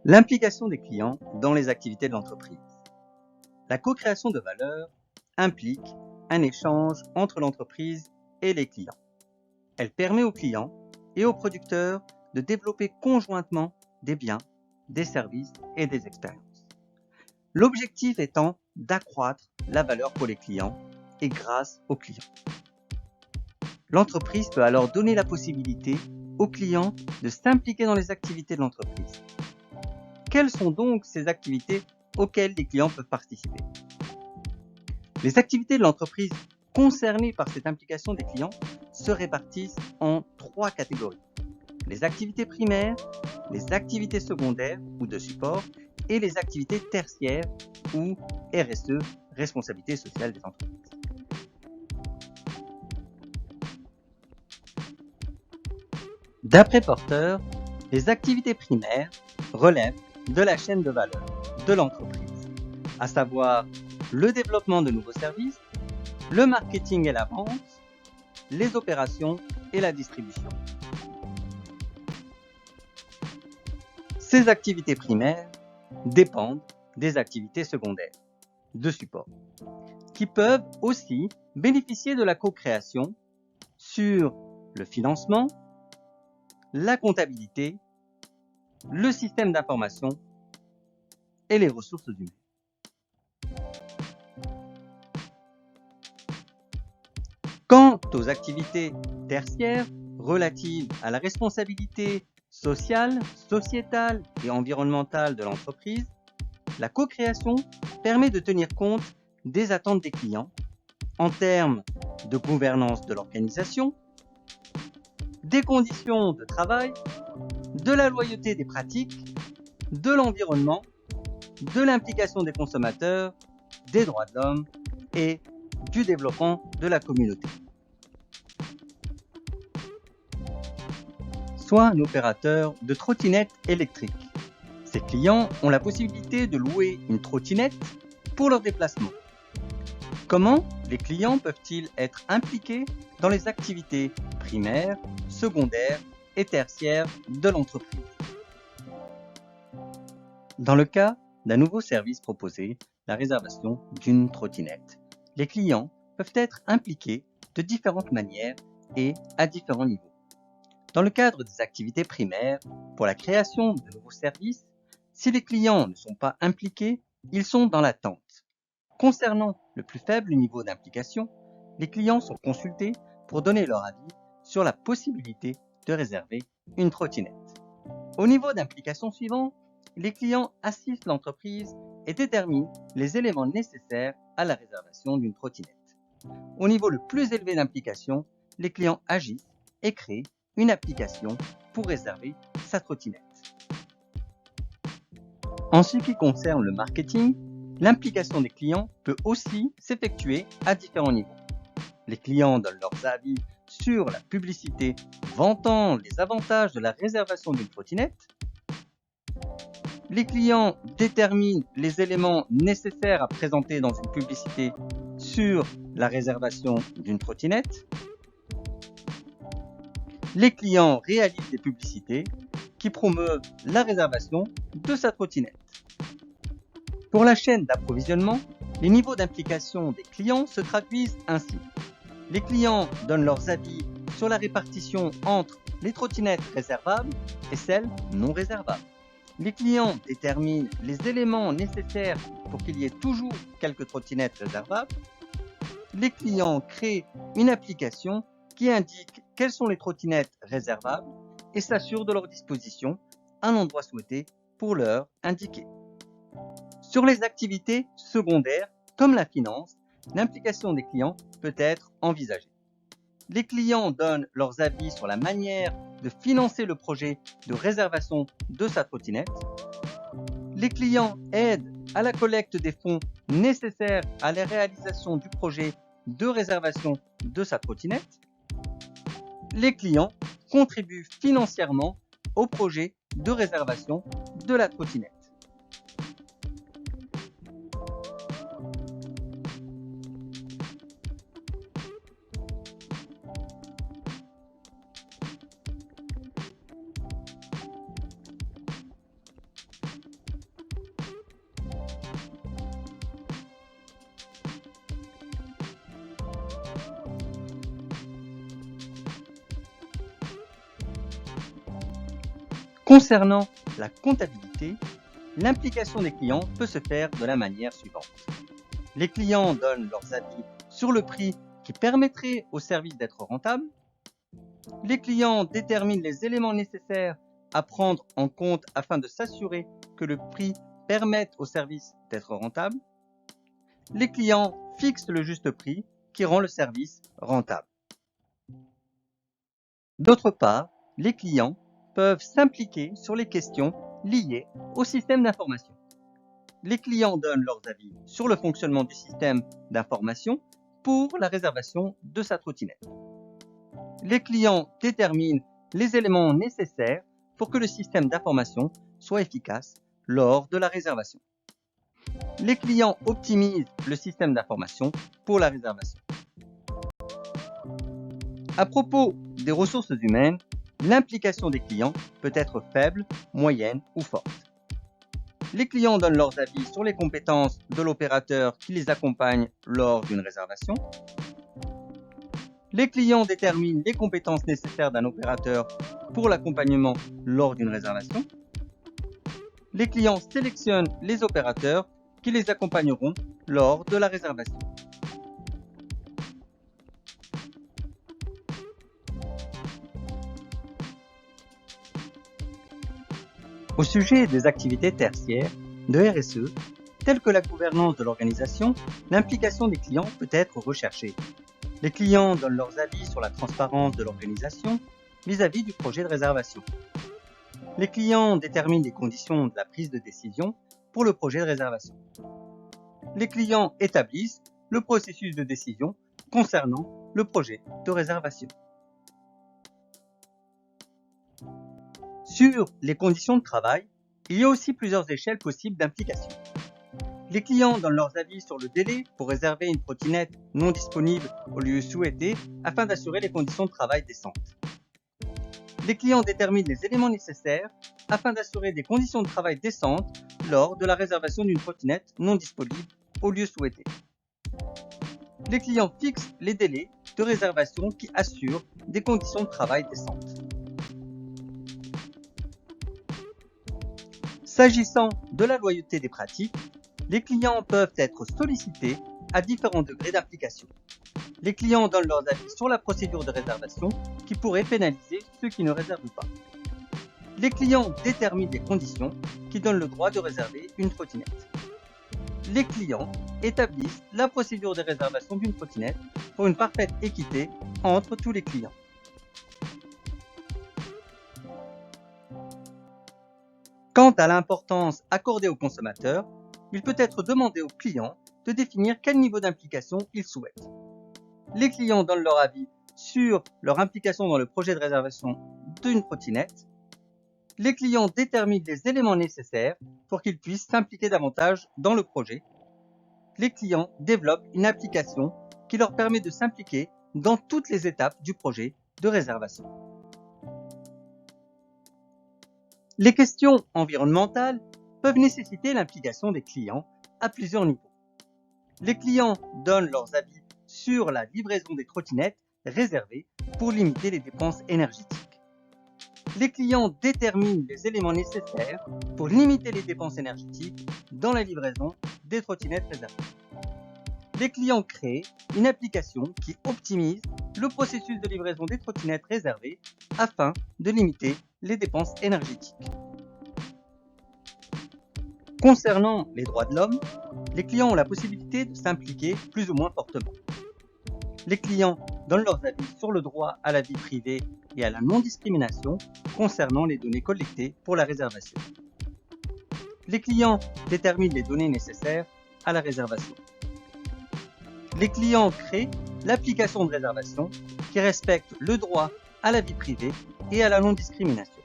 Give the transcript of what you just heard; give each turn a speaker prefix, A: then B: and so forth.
A: L'implication des clients dans les activités de l'entreprise. La co-création de valeur implique un échange entre l'entreprise et les clients. Elle permet aux clients et aux producteurs de développer conjointement des biens, des services et des expériences. L'objectif étant d'accroître la valeur pour les clients et grâce aux clients. L'entreprise peut alors donner la possibilité aux clients de s'impliquer dans les activités de l'entreprise. Quelles sont donc ces activités auxquelles les clients peuvent participer? Les activités de l'entreprise concernées par cette implication des clients se répartissent en 3 catégories. Les activités primaires, les activités secondaires ou de support et les activités tertiaires ou RSE, responsabilité sociale des entreprises. D'après Porter, les activités primaires relèvent de la chaîne de valeur de l'entreprise, à savoir le développement de nouveaux services, le marketing et la vente, les opérations et la distribution. Ces activités primaires dépendent des activités secondaires de support, qui peuvent aussi bénéficier de la co-création sur le financement, la comptabilité, le système d'information et les ressources humaines. Quant aux activités tertiaires relatives à la responsabilité sociale, sociétale et environnementale de l'entreprise, la co-création permet de tenir compte des attentes des clients en termes de gouvernance de l'organisation, des conditions de travail, de la loyauté des pratiques, de l'environnement, de l'implication des consommateurs, des droits de l'homme et du développement de la communauté. Soit un opérateur de trottinette électrique. Ses clients ont la possibilité de louer une trottinette pour leur déplacement. Comment les clients peuvent-ils être impliqués dans les activités primaires, secondaires et tertiaires de l'entreprise? Dans le cas d'un nouveau service proposé, la réservation d'une trottinette, les clients peuvent être impliqués de différentes manières et à différents niveaux. Dans le cadre des activités primaires, pour la création de nouveaux services, si les clients ne sont pas impliqués, ils sont dans l'attente. Concernant le plus faible niveau d'implication, les clients sont consultés pour donner leur avis sur la possibilité de réserver une trottinette. Au niveau d'implication suivant, les clients assistent l'entreprise et déterminent les éléments nécessaires à la réservation d'une trottinette. Au niveau le plus élevé d'implication, les clients agissent et créent une application pour réserver sa trottinette. En ce qui concerne le marketing, l'implication des clients peut aussi s'effectuer à différents niveaux. Les clients donnent leurs avis sur la publicité vantant les avantages de la réservation d'une trottinette. Les clients déterminent les éléments nécessaires à présenter dans une publicité sur la réservation d'une trottinette. Les clients réalisent des publicités qui promeuvent la réservation de sa trottinette. Pour la chaîne d'approvisionnement, les niveaux d'implication des clients se traduisent ainsi. Les clients donnent leurs avis sur la répartition entre les trottinettes réservables et celles non réservables. Les clients déterminent les éléments nécessaires pour qu'il y ait toujours quelques trottinettes réservables. Les clients créent une application qui indique quelles sont les trottinettes réservables et s'assurent de leur disposition à un endroit souhaité pour l'heure indiquée. Sur les activités secondaires, comme la finance, l'implication des clients peut être envisagée. Les clients donnent leurs avis sur la manière de financer le projet de réservation de sa trottinette. Les clients aident à la collecte des fonds nécessaires à la réalisation du projet de réservation de sa trottinette. Les clients contribuent financièrement au projet de réservation de la trottinette. Concernant la comptabilité, l'implication des clients peut se faire de la manière suivante. Les clients donnent leurs avis sur le prix qui permettrait au service d'être rentable. Les clients déterminent les éléments nécessaires à prendre en compte afin de s'assurer que le prix permette au service d'être rentable. Les clients fixent le juste prix qui rend le service rentable. D'autre part, les clients peuvent s'impliquer sur les questions liées au système d'information. Les clients donnent leurs avis sur le fonctionnement du système d'information pour la réservation de sa trottinette. Les clients déterminent les éléments nécessaires pour que le système d'information soit efficace lors de la réservation. Les clients optimisent le système d'information pour la réservation. À propos des ressources humaines, l'implication des clients peut être faible, moyenne ou forte. Les clients donnent leurs avis sur les compétences de l'opérateur qui les accompagne lors d'une réservation. Les clients déterminent les compétences nécessaires d'un opérateur pour l'accompagnement lors d'une réservation. Les clients sélectionnent les opérateurs qui les accompagneront lors de la réservation. Au sujet des activités tertiaires de RSE, telles que la gouvernance de l'organisation, l'implication des clients peut être recherchée. Les clients donnent leurs avis sur la transparence de l'organisation vis-à-vis du projet de réservation. Les clients déterminent les conditions de la prise de décision pour le projet de réservation. Les clients établissent le processus de décision concernant le projet de réservation. Sur les conditions de travail, il y a aussi plusieurs échelles possibles d'implication. Les clients donnent leurs avis sur le délai pour réserver une trottinette non disponible au lieu souhaité afin d'assurer les conditions de travail décentes. Les clients déterminent les éléments nécessaires afin d'assurer des conditions de travail décentes lors de la réservation d'une trottinette non disponible au lieu souhaité. Les clients fixent les délais de réservation qui assurent des conditions de travail décentes. S'agissant de la loyauté des pratiques, les clients peuvent être sollicités à différents degrés d'implication. Les clients donnent leurs avis sur la procédure de réservation qui pourrait pénaliser ceux qui ne réservent pas. Les clients déterminent les conditions qui donnent le droit de réserver une trottinette. Les clients établissent la procédure de réservation d'une trottinette pour une parfaite équité entre tous les clients. Quant à l'importance accordée aux consommateurs, il peut être demandé aux clients de définir quel niveau d'implication ils souhaitent. Les clients donnent leur avis sur leur implication dans le projet de réservation d'une trottinette. Les clients déterminent les éléments nécessaires pour qu'ils puissent s'impliquer davantage dans le projet. Les clients développent une application qui leur permet de s'impliquer dans toutes les étapes du projet de réservation. Les questions environnementales peuvent nécessiter l'implication des clients à plusieurs niveaux. Les clients donnent leurs avis sur la livraison des trottinettes réservées pour limiter les dépenses énergétiques. Les clients déterminent les éléments nécessaires pour limiter les dépenses énergétiques dans la livraison des trottinettes réservées. Les clients créent une application qui optimise le processus de livraison des trottinettes réservées afin de limiter les dépenses énergétiques. Concernant les droits de l'homme, les clients ont la possibilité de s'impliquer plus ou moins fortement. Les clients donnent leurs avis sur le droit à la vie privée et à la non-discrimination concernant les données collectées pour la réservation. Les clients déterminent les données nécessaires à la réservation. Les clients créent l'application de réservation qui respecte le droit à la vie privée et à la non-discrimination.